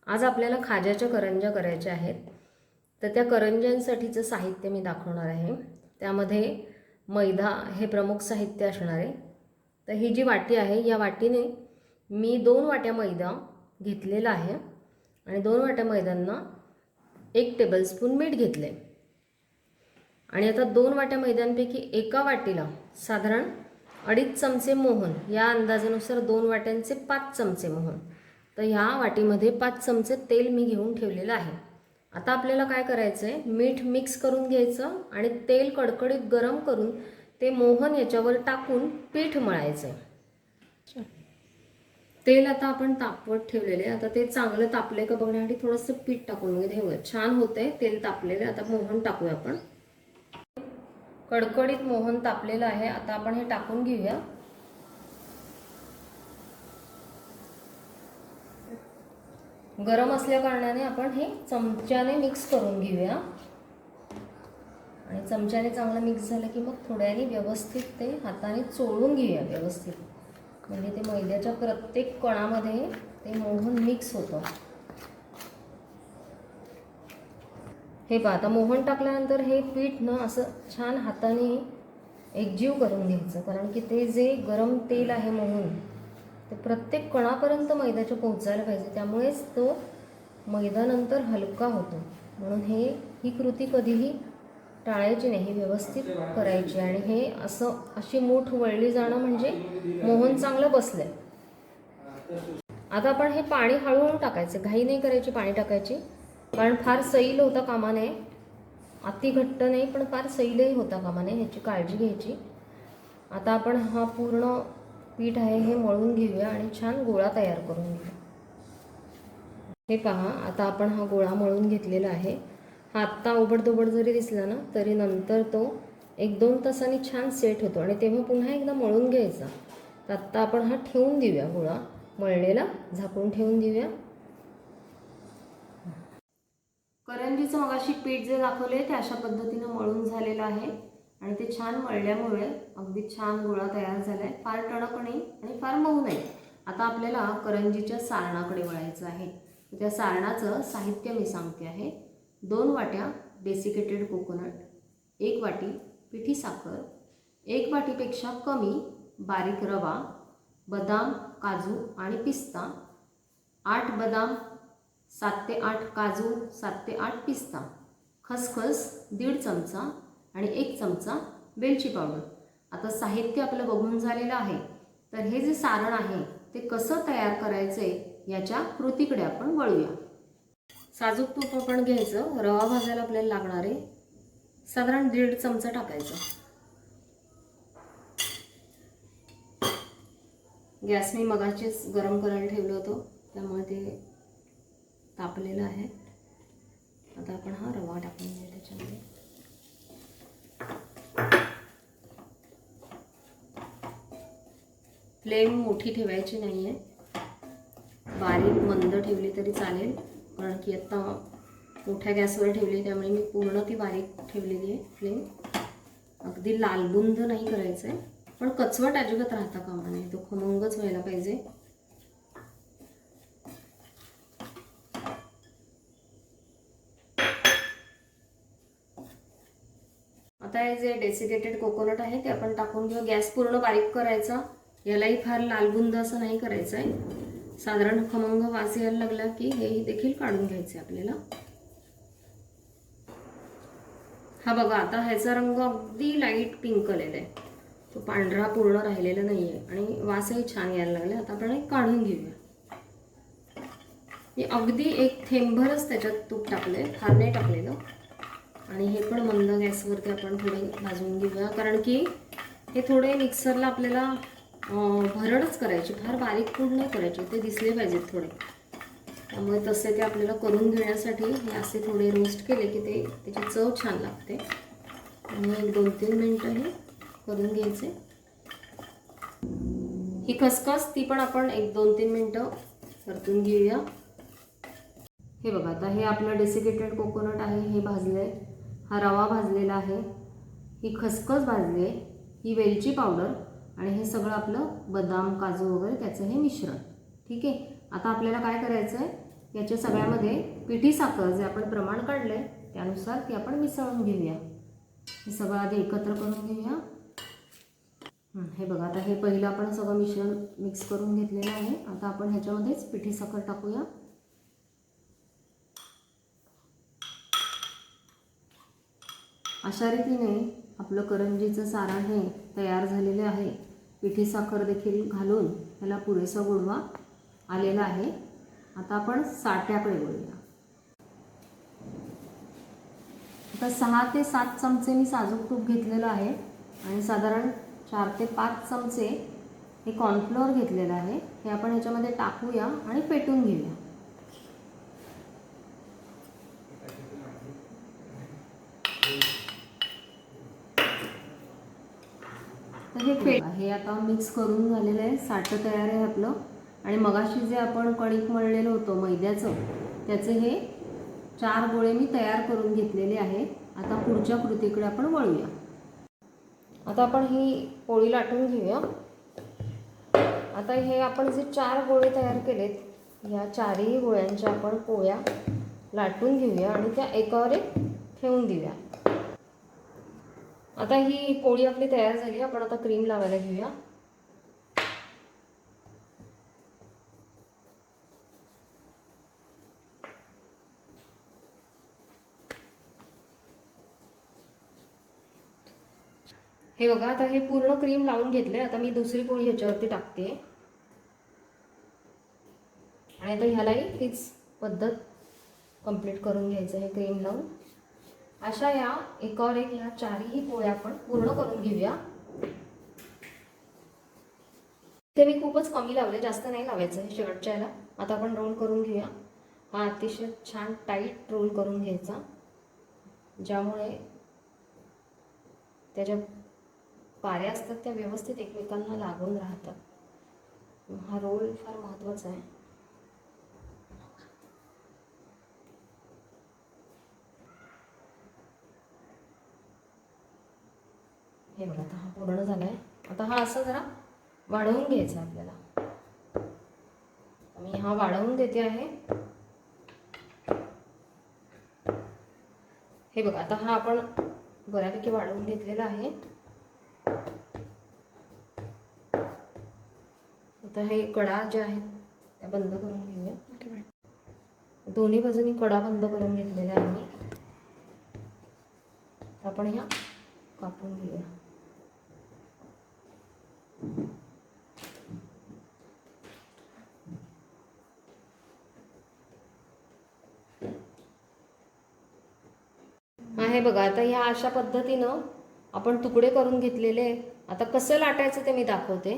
आज आपल्याला खाज्याच्या करंज्या करायच्या आहेत. तर त्या करंज्यांसाठीचं साहित्य मी दाखवणार आहे. त्यामध्ये मैदा हे प्रमुख साहित्य असणार आहे. तर ही जी वाटी आहे या वाटीने मी 2 वाट्या मैदा घेतलेला आहे आणि 2 वाट्या मैद्यांना 1 टेबलस्पून मीठ घेतले. आणि आता 2 वाट्या मैद्यांपैकी एका वाटीला साधारण 2.5 चमचे मोहन, या अंदाजानुसार 2 वाट्यांचे 5 चमचे मोहन. तर ह्या वाटीमध्ये 5 चमचे तेल मी घेऊन ठेवलेलं आहे. आता आपल्याला काय करायचं आहे, मीठ मिक्स करून घ्यायचं आणि तेल कडकडीत गरम करून ते मोहन याच्यावर टाकून पीठ मळायचं आहे. तेल आता आपण तापवत ठेवलेले. आता ते चांगलं तापले का बघण्यासाठी थोडंसं पीठ टाकून घेऊया. छान होतंय तेल तापलेले. आता मोहन टाकूया आपण. कडकडीत मोहन तापलेलं आहे. आता आपण हे टाकून घेऊया. गरम असल्या कारणाने आपण हे चमच्याने मिक्स करून घेऊया आणि चमच्याने चांगलं मिक्स झालं की मग थोड्याने व्यवस्थित ते हाताने चोळून घेऊया व्यवस्थित, म्हणजे ते मैद्याच्या प्रत्येक कणामध्ये ते मोहन मिक्स होतं. हे पहा, आता मोहन टाकल्यानंतर हे पीठ ना असं छान हाताने एकजीव करून घ्यायचं, कारण की ते जे गरम तेल आहे मोहन ते प्रत्येक कणापर्यंत मैद्याच्या पोहोचायला पाहिजे. त्यामुळेच तो मैदा नंतर हलका होतो. म्हणून ही कृती कधीही टाळायची नाही, व्यवस्थित करायची. आणि हे अशी मूठ वळली जाणं म्हणजे मोहन चांगलं बसलंय. आता आपण हे पाणी हळूहळू टाकायचं, घाई नाही करायची पाणी टाकायची, कारण फार सैल होता कामा नये. अति घट्ट नाही पण फार सैलही होता कामा नये, ह्याची काळजी घ्यायची. आता आपण हा पूर्ण पीठ आहे हे मळून घेऊया आणि छान गोळा तयार करून घेऊया. हे पहा, आता आपण हा गोळा मळून घेतलेला आहे. हा आत्ता ओबडधोबड जरी दिसला ना तरी नंतर तो 1-2 तासांनी छान सेट होतो आणि तेव्हा पुन्हा एकदा मळून घ्यायचा. तर आत्ता आपण हा ठेवून देऊया, गोळा मळलेला झाकून ठेवून देऊया. करंजीचं मगाशी पीठ जे दाखवले ते अशा पद्धतीनं मळून झालेलं आहे आणि ते छान मळल्यामुळे अगदी छान गोळा तयार झाला आहे. फार टणक नाही आणि फार मऊ नाही. आता आपल्याला करंजीच्या सारणाकडे वळायचं आहे. त्या सारणाचं साहित्य मी सांगते आहे. 2 वाट्या डेसिकेटेड कोकोनट, 1 वाटी पिठी साखर, 1 वाटीपेक्षा कमी बारीक रवा, बदाम, काजू आणि पिस्ता, 8 बदाम, 7 ते 8 काजू, 7 ते 8 पिस्ता, खसखस 1.5 चमचा आणि 1 चमचा वेलची पावडर. आता साहित्य आपलं बघून झालेलं आहे. तर हे जे सारण आहे ते कसं तयार करायचे याच्या कृतीकडे आपण वळूया. साजूक तूप आपण घ्यायचं. रवा भाजायला आपल्याला लागणार आहे, साधारण 1.5 चमचा टाकायचं. गॅस मी मगाशीच गरम करायला ठेवलं होतं, त्यामुळे ते तापलेलं आहे. आता आपण हा रवा टाकून घेऊ त्याच्यामध्ये. फ्लेम मोठी ठेवायची नाही आहे, बारीक मंद ठेवली तरी चालेल, कारण की आता मोठ्या गॅसवर ठेवली त्यामुळे मी पूर्ण ती बारीक ठेवलेली आहे फ्लेम. अगदी लालबुंद नाही करायचं आहे, पण कचवट अजिबात राहता कामा नये, तो खमंगच व्हायला पाहिजे. आता हे जे डेसिकेटेड कोकोनट आहे ते आपण टाकून घेऊ. गॅस पूर्ण बारीक करायचा, यालाही फार लालबुंद असं नाही करायचं आहे. साधारण खमंग वास यायला लागला की हे देखील काढून घ्यायचे आपल्याला. हा बघा, आता ह्याचा रंग अगदी लाईट पिंक आलेला आहे, तो पांढरा पूर्ण राहिलेला नाही आहे आणि वासही छान यायला लागला. आता आपण हे काढून घेऊया. मी अगदी 1 थेंबभरच त्याच्यात तूप टाकले, फार नाही टाकलेलं. आणि हे पण मंद गॅसवरती आपण थोडे भाजून घेऊया, कारण की हे थोडे मिक्सरला आपल्याला भरडच करायची, फार बारीक पूड नाही करायची, ते दिसले पाहिजेत थोडे. त्यामुळे तसे ते आपल्याला करून घेण्यासाठी हे असे थोडे रोस्ट केले की त्याची चव छान लागते. त्यामुळे 1-2-3 मिनटं हे करून घ्यायचे. ही खसखस ती पण आपण 1-2-3 मिनटं परतून घेऊया. हे बघा, आता हे आपलं डेसिकेटेड कोकोनट आहे हे भाजलं आहे, हा रवा भाजलेला आहे, ही खसखस भाजली आहे, ही वेलची पावडर आणि हे सगळं आपलं बदाम काजू वगैरे त्याचं हे मिश्रण. ठीक आहे. आता आपल्याला काय करायचं आहे, याच्या सगळ्यामध्ये पिठी साखर जे आपण प्रमाण काढले त्यानुसार ती आपण मिसळून घेऊया. हे सगळं आधी एकत्र करून घेऊया. हे बघा, आता हे पहिलं आपण सगळं मिश्रण मिक्स करून घेतलेलं आहे. आता आपण ह्याच्यामध्येच पिठी साखर टाकूया. अशा रीतीने आपलं करंजीचं सारण हे तयार झालेलं आहे. पिठी साखर देखील घालून त्याला पुरेसा गोडवा आलेला आहे. आता आपण साट्याकडे वळूया. आता 6 ते 7 चमचे मी साजूक तूप घेतलेलं आहे आणि साधारण 4 ते 5 चमचे हे कॉर्नफ्लोअर घेतलेलं आहे. हे आपण ह्याच्यामध्ये टाकूया आणि फेटून घेऊया. तर हे आता मिक्स करून झालेलं आहे. साठं तयार आहे आपलं. आणि मगाशी जे आपण कणिक मळलेलं होतं मैद्याचं, त्याचे हे 4 गोळे मी तयार करून घेतलेले आहे. आता पुढच्या कृतीकडे आपण वळूया. आता आपण ही पोळी लाटून घेऊया. आता हे आपण जे 4 गोळे तयार केलेत, या 4ही गोळ्यांच्या आपण पोळ्या लाटून घेऊया आणि त्या एकावर एक ठेवून देऊया. आता ही पोळी आपली तयार झाली. आपण आता क्रीम लावायला घेऊया. हे बघा, आता हे पूर्ण क्रीम लावून घेतले. आता मी दुसरी पोळी ह्याच्यावरती टाकते आणि आता ह्यालाही हीच पद्धत कंप्लीट करून घ्यायचं आहे क्रीम लावून. अशा या एकावर एक ह्या 4ही पोळ्या आपण पूर्ण करून घेऊया. ते मी खूपच कमी लावले, जास्त नाही लावायचं आहे शेवटच्या याला. आता आपण रोल करून घेऊया. हा अतिशय छान टाईट रोल करून घ्यायचा, ज्यामुळे त्याच्या पाऱ्या असतात त्या व्यवस्थित एकमेकांना लागून राहतात. हा रोल फार महत्त्वाचा आहे. हे बघा, आता हा पूर्ण झाला आहे. आता हा असं जरा वाढवून घ्यायचा आपल्याला. मी हा वाढवून देते आहे. हे बघा, आता हा आपण बऱ्यापैकी वाढवून घेतलेला आहे. आता हे कडा ज्या आहेत त्या बंद करून घेऊया. दोन्ही बाजूनी कडा बंद करून घेतलेल्या आहे मी. आपण ह्या कापून घेऊया. हे बघा, आता ह्या अशा पद्धतीनं आपण तुकडे करून घेतलेले. आता कसं लाटायचं ते मी दाखवते.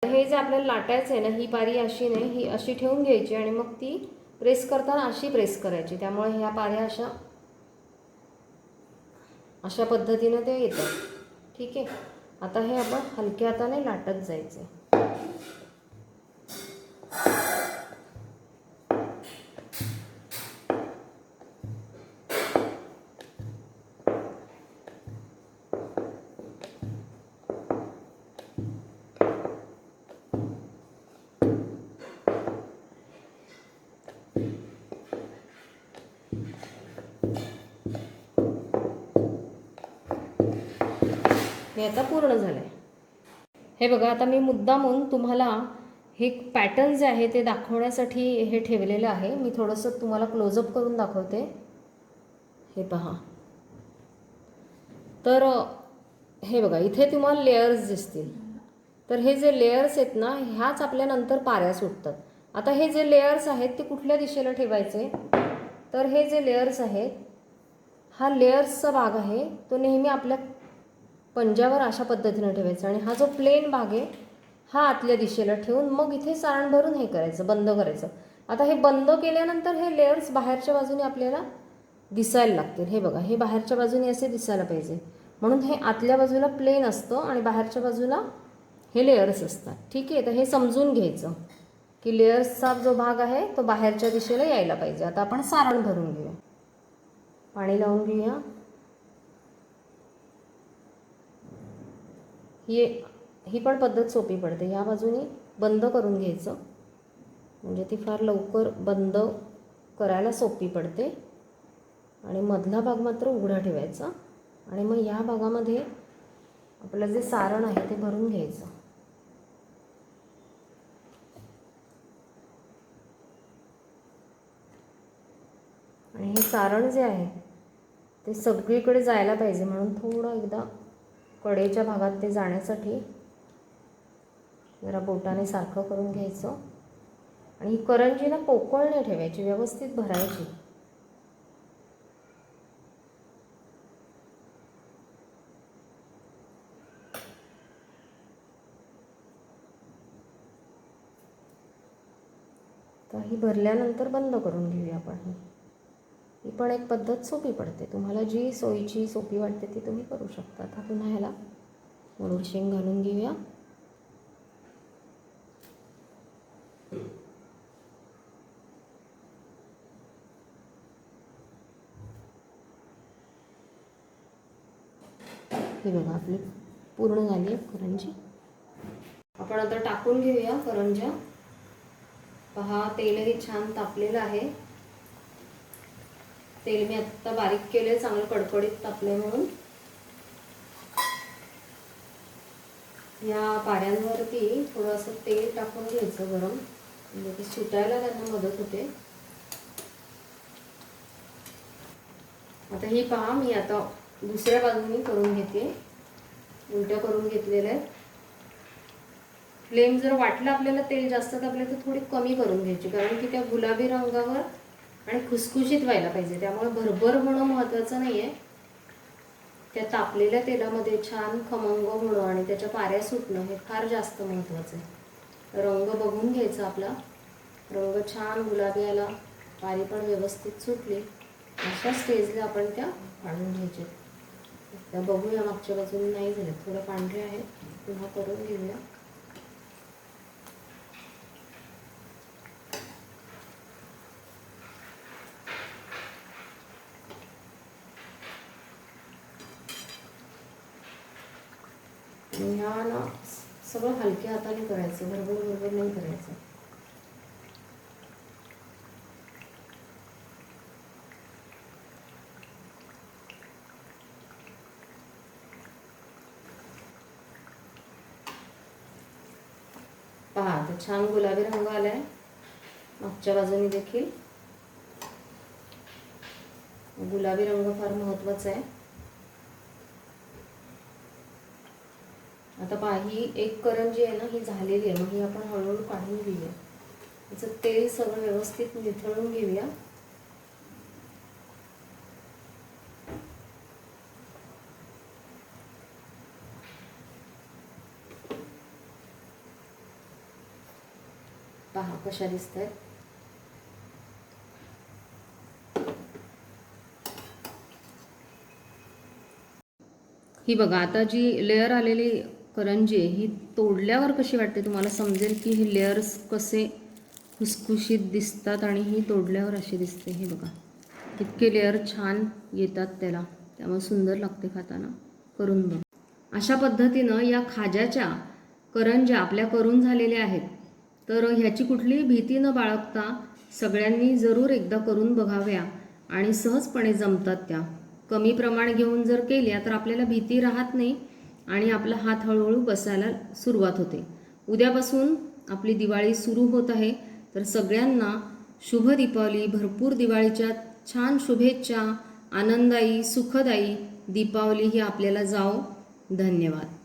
हे जे आपल्याला लाटायचं आहे ना, ही पारी अशी नाही, ही अशी ठेवून घ्यायची आणि मग ती प्रेस करताना अशी प्रेस करायची. त्यामुळे ह्या पाऱ्या अशा पद्धतीनं ते येतात. ठीक आहे. आता हे आपण हलक्या हाताने लाटत जायचं. हे आता पूर्ण झालं आहे. हे बघा, आता मी मुद्दामून तुम्हाला हे पॅटर्न जे आहे ते दाखवण्यासाठी हे ठेवलेलं आहे. मी थोडंसं तुम्हाला क्लोजअप करून दाखवते. हे पहा. तर हे बघा, इथे तुम्हाला लेयर्स दिसतील. तर हे जे लेयर्स आहेत ना, ह्याच आपल्या नंतर पाऱ्या सुटतात. आता हे जे लेयर्स आहेत ते कुठल्या दिशेला ठेवायचे, तर हे जे लेयर्स आहेत, हा लेयर्सचा भाग आहे तो नेहमी आपल्या पंजावर अशा पद्धतीने ठेवायचा आणि हा जो प्लेन भाग आहे हा आतल्या दिशेला ठेवून मग इथे सारण भरून हे करायचं, बंद करायचं. आता हे बंद केल्यानंतर हे लेयर्स बाहेरच्या बाजूने आपल्याला दिसायला लागतील. हे बघा, हे बाहेरच्या बाजूने असे दिसायला पाहिजे. म्हणून हे आतल्या बाजूला प्लेन असतं आणि बाहेरच्या बाजूला हे लेयर्स असतात. ठीक आहे. तर हे समजून घ्यायचं की लेयर्सचा जो भाग आहे तो बाहेरच्या दिशेला यायला पाहिजे. आता आपण सारण भरून घेऊया. पाणी लावून घेऊया. ही पण पद्धत सोपी पडते. ह्या बाजूने बंद करून घ्यायचं म्हणजे ती फार लवकर बंद करायला सोपी पडते. आणि मधला भाग मात्र उघडा ठेवायचा आणि मग या भागामध्ये आपलं जे सारण आहे ते भरून घ्यायचं. आणि हे सारण जे आहे ते सगळीकडे जायला पाहिजे म्हणून थोडं एकदा कडेच्या भागात ते जाण्यासाठी जरा बोटाने सारखं करून घ्यायचं. आणि ही करंजी ना पोकळ नाही ठेवायची, व्यवस्थित भरायची. तर ही भरल्यानंतर बंद करून घेऊया आपण. ही पण एक पद्धत सोपी पडते. तुम्हाला जी सोयीची सोपी वाटते ती तुम्ही करू शकता. आता पुन्हा ह्याला मोडून शेंग घालून घेऊया. हे बघा आपली पूर्ण झाली आहे करंजी. आपण आता टाकून घेऊया करंज्या. पहा तेलही छान तापलेलं आहे. तेल मी आत्ता बारीक केले, चांगलं कडकडीत तापले म्हणून. या पाऱ्यांवरती थोडं असं तेल टाकून घ्यायचं गरम, म्हणजे ते सुटायला त्यांना मदत होते. आता ही पहा मी आता दुसऱ्या बाजूने करून घेते. उलट्या करून घेतलेल्या आहेत. फ्लेम जर वाटलं आपल्याला तेल जास्त तापले तर थोडी कमी करून घ्यायची, कारण की त्या गुलाबी रंगावर आणि खुसखुशीत व्हायला पाहिजे. त्यामुळे भरभर होणं महत्त्वाचं नाही आहे. त्या तापलेल्या तेलामध्ये छान खमंग होणं आणि त्याच्या पाऱ्या सुटणं हे फार जास्त महत्त्वाचं आहे. रंग बघून घ्यायचा आपला. रंग छान गुलाबी आला, पारी पण व्यवस्थित सुटली, अशा स्टेजला आपण त्या काढून घ्यायच्या. त्या बघूया मागच्या बाजूने नाही झाल्या, थोडं पांढरे आहे, पुन्हा करून घेऊया. ह्या ना सगळं हलक्या हाताने करायचं, भरभर नाही करायचं. पहा आता छान गुलाबी रंग आलाय मागच्या बाजूने देखील. गुलाबी रंग फार महत्त्वाचा आहे. आता पहा ही एक करंजी आहे ना, ही झालेली आहे. मग ही आपण हळूहळू काढून घेऊया. त्याचं तेल सगळं व्यवस्थित निथळून घेऊया. पहा कशा दिसत आहेत. ही बघा आता जी लेअर आलेली करंजी आहे ही तोडल्यावर कशी वाटते तुम्हाला समजेल की ही लेअर्स कसे खुसखुशीत दिसतात आणि ही तोडल्यावर अशी दिसते. हे बघा इतके लेअर छान येतात त्याला, त्यामुळे सुंदर लागते खाताना. करून बघ. अशा पद्धतीनं या खाज्याच्या करंज्या आपल्या करून झालेल्या आहेत. तर ह्याची कुठलीही भीती न बाळगता सगळ्यांनी जरूर एकदा करून बघाव्या आणि सहजपणे जमतात त्या. कमी प्रमाण घेऊन जर केल्या तर आपल्याला भीती राहत नाही आणि आपला हात हळूहळू बसायला सुरुवात होते. उद्यापासून आपली दिवाळी सुरू होत आहे. तर सगळ्यांना शुभ दीपावली, भरपूर दिवाळीच्या छान शुभेच्छा. आनंदायी सुखदायी दीपावली ही आपल्याला जाओ. धन्यवाद.